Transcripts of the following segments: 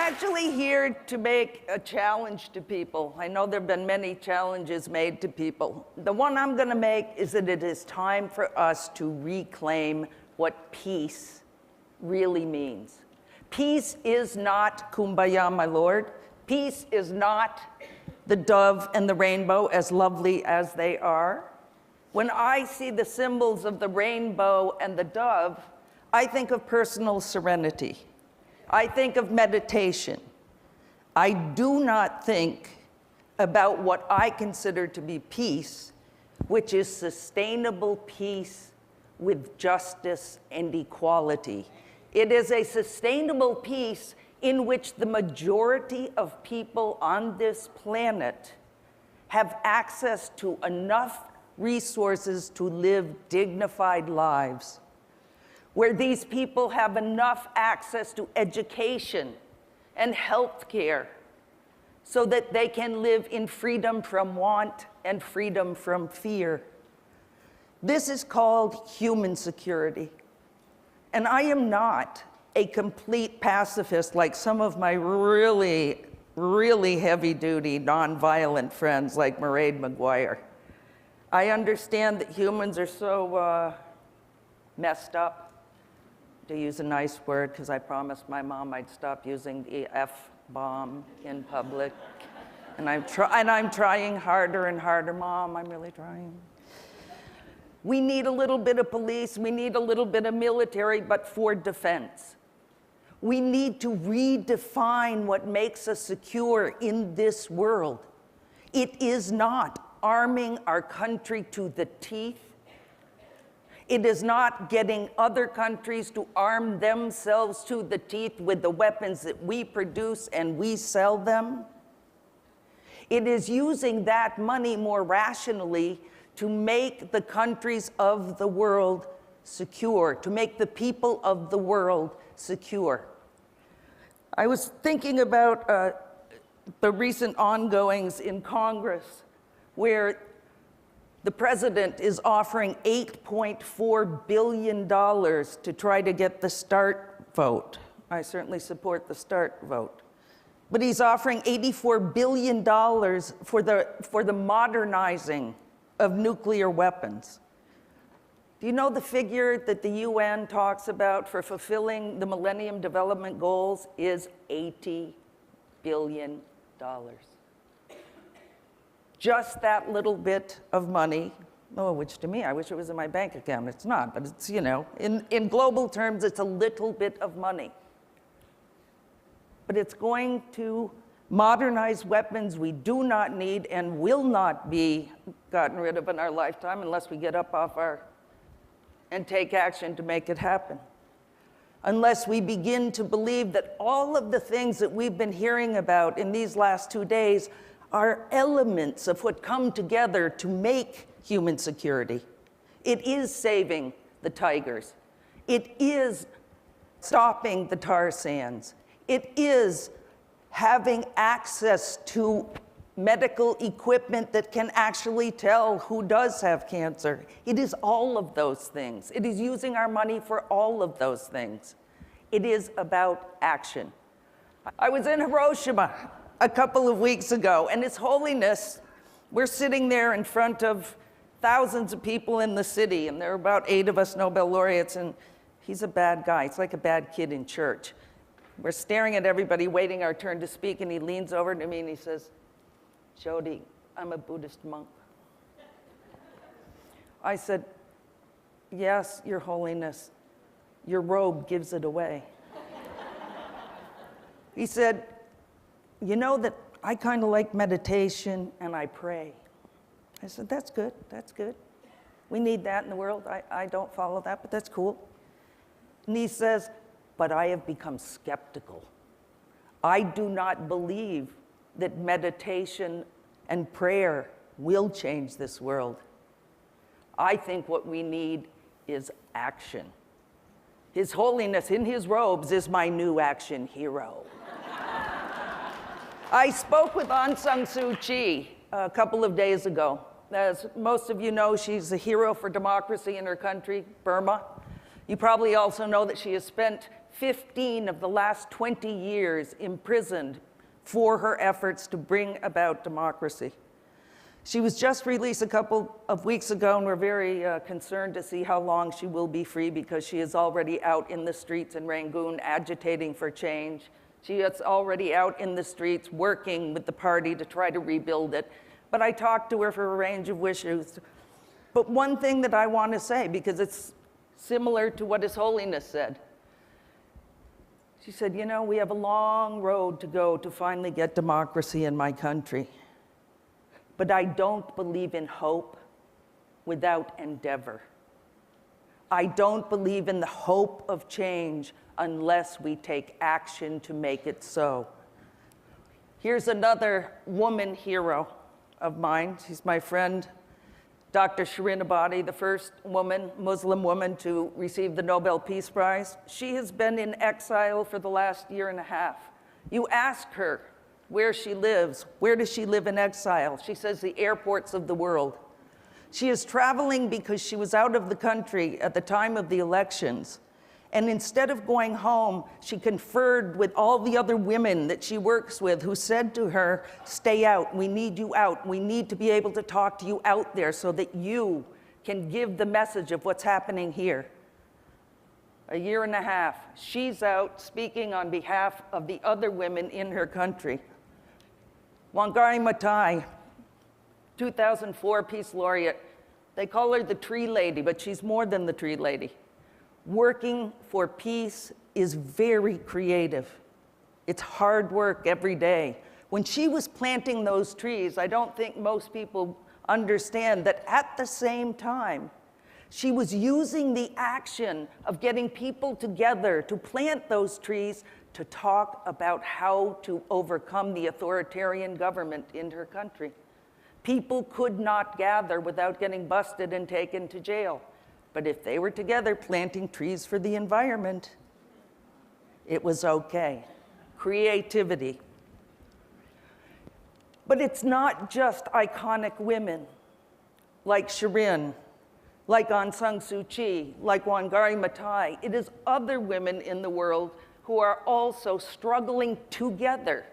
actually here to make a challenge to people. I know there have been many challenges made to people. The one I'm going to make is that it is time for us to reclaim what peace really means. Peace is not kumbaya, my Lord. Peace is not the dove and the rainbow, as lovely as they are. When I see the symbols of the rainbow and the dove, I think of personal serenity. I think of meditation. I do not think about what I consider to be peace, which is sustainable peace with justice and equality. It is a sustainable peace in which the majority of people on this planet have access to enough resources to live dignified lives, where these people have enough access to education and health care so that they can live in freedom from want and freedom from fear. This is called human security. And I am not a complete pacifist like some of my really, really heavy-duty, nonviolent friends like Mairead Maguire. I understand that humans are so messed up, to use a nice word, because I promised my mom I'd stop using the F-bomb in public. And I'm trying harder and harder. Mom, I'm really trying. We need a little bit of police, we need a little bit of military, but for defense. We need to redefine what makes us secure in this world. It is not arming our country to the teeth. It is not getting other countries to arm themselves to the teeth with the weapons that we produce and we sell them. It is using that money more rationally to make the countries of the world secure, to make the people of the world secure. I was thinking about the recent ongoings in Congress, where the president is offering $8.4 billion to try to get the START vote. I certainly support the START vote. But he's offering $84 billion for the modernizing of nuclear weapons. Do you know the figure that the UN talks about for fulfilling the Millennium Development Goals is $80 billion? Just that little bit of money, which to me, I wish it was in my bank account. It's not, but it's, in global terms, it's a little bit of money. But it's going to modernize weapons we do not need and will not be gotten rid of in our lifetime unless we get up off and take action to make it happen. Unless we begin to believe that all of the things that we've been hearing about in these last 2 days are elements of what come together to make human security. It is saving the tigers. It is stopping the tar sands. It is having access to medical equipment that can actually tell who does have cancer. It is all of those things. It is using our money for all of those things. It is about action. I was in Hiroshima a couple of weeks ago, and His Holiness, we're sitting there in front of thousands of people in the city, and there are about 8 of us Nobel laureates, and he's a bad guy. He's like a bad kid in church. We're staring at everybody, waiting our turn to speak, and he leans over to me and he says, "Jody, I'm a Buddhist monk." I said, "Yes, Your Holiness, your robe gives it away." He said, "You know that I kind of like meditation and I pray." I said, "That's good, that's good. We need that in the world. I don't follow that, but that's cool." And he says, "But I have become skeptical. I do not believe that meditation and prayer will change this world. I think what we need is action. His Holiness in his robes is my new action hero." I spoke with Aung San Suu Kyi a couple of days ago. As most of you know, she's a hero for democracy in her country, Burma. You probably also know that she has spent 15 of the last 20 years imprisoned for her efforts to bring about democracy. She was just released a couple of weeks ago, and we're very concerned to see how long she will be free, because she is already out in the streets in Rangoon agitating for change. She is already out in the streets working with the party to try to rebuild it. But I talked to her for a range of issues. But one thing that I want to say, because it's similar to what His Holiness said, she said, you know, we have a long road to go to finally get democracy in my country. But I don't believe in hope without endeavor. I don't believe in the hope of change unless we take action to make it so. Here's another woman hero of mine. She's my friend, Dr. Shirin Ebadi, the first woman, Muslim woman, to receive the Nobel Peace Prize. She has been in exile for the last year and a half. You ask her where she lives. Where does she live in exile? She says the airports of the world. She is traveling because she was out of the country at the time of the elections. And instead of going home, she conferred with all the other women that she works with, who said to her, stay out, we need you out. We need to be able to talk to you out there so that you can give the message of what's happening here. A year and a half, she's out speaking on behalf of the other women in her country. Wangari Maathai, 2004 Peace Laureate. They call her the Tree Lady, but she's more than the Tree Lady. Working for peace is very creative. It's hard work every day. When she was planting those trees, I don't think most people understand that at the same time, she was using the action of getting people together to plant those trees to talk about how to overcome the authoritarian government in her country. People could not gather without getting busted and taken to jail. But if they were together planting trees for the environment, it was okay. Creativity. But it's not just iconic women like Shirin, like Aung San Suu Kyi, like Wangari Maathai. It is other women in the world who are also struggling together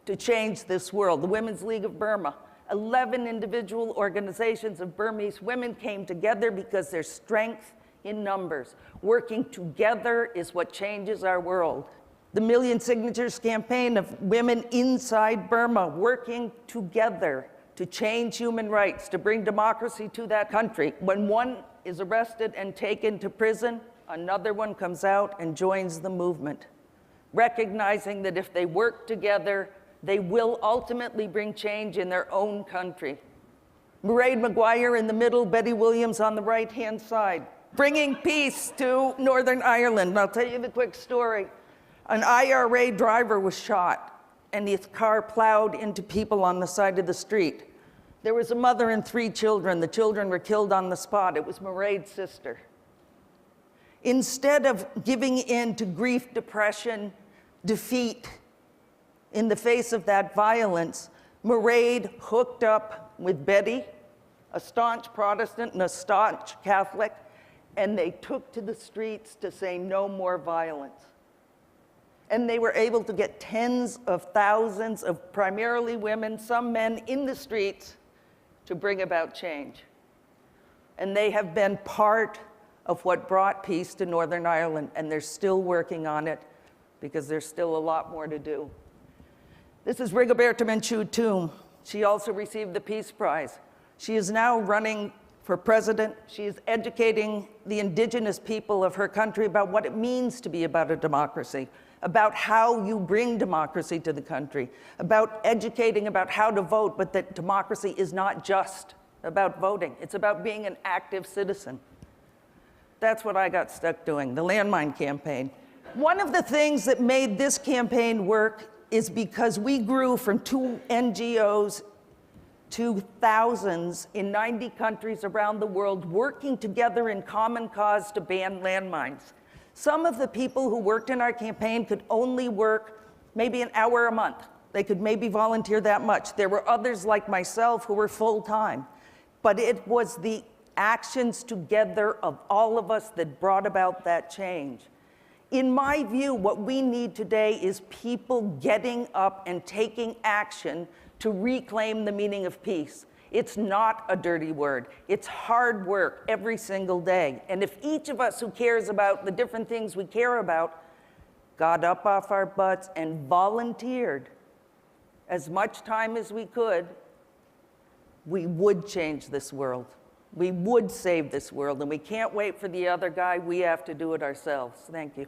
to change this world. The Women's League of Burma, 11 individual organizations of Burmese women came together because there's strength in numbers. Working together is what changes our world. The Million Signatures campaign of women inside Burma working together to change human rights, to bring democracy to that country. When one is arrested and taken to prison, another one comes out and joins the movement, recognizing that if they work together, they will ultimately bring change in their own country. Mairead Maguire in the middle, Betty Williams on the right-hand side, bringing peace to Northern Ireland. And I'll tell you the quick story. An IRA driver was shot, and his car plowed into people on the side of the street. There was a mother and 3 children. The children were killed on the spot. It was Mairead's sister. Instead of giving in to grief, depression, defeat, in the face of that violence, Mairead hooked up with Betty, a staunch Protestant and a staunch Catholic, and they took to the streets to say no more violence. And they were able to get tens of thousands of primarily women, some men, in the streets to bring about change. And they have been part of what brought peace to Northern Ireland, and they're still working on it because there's still a lot more to do. This is Rigoberta Menchú. She also received the Peace Prize. She is now running for president. She is educating the indigenous people of her country about what it means to be about a democracy, about how you bring democracy to the country, about educating about how to vote, but that democracy is not just about voting. It's about being an active citizen. That's what I got stuck doing, the landmine campaign. One of the things that made this campaign work is because we grew from 2 NGOs to thousands in 90 countries around the world working together in common cause to ban landmines. Some of the people who worked in our campaign could only work maybe an hour a month. They could maybe volunteer that much. There were others like myself who were full-time. But it was the actions together of all of us that brought about that change. In my view, what we need today is people getting up and taking action to reclaim the meaning of peace. It's not a dirty word. It's hard work every single day. And if each of us who cares about the different things we care about got up off our butts and volunteered as much time as we could, we would change this world. We would save this world. And we can't wait for the other guy. We have to do it ourselves. Thank you.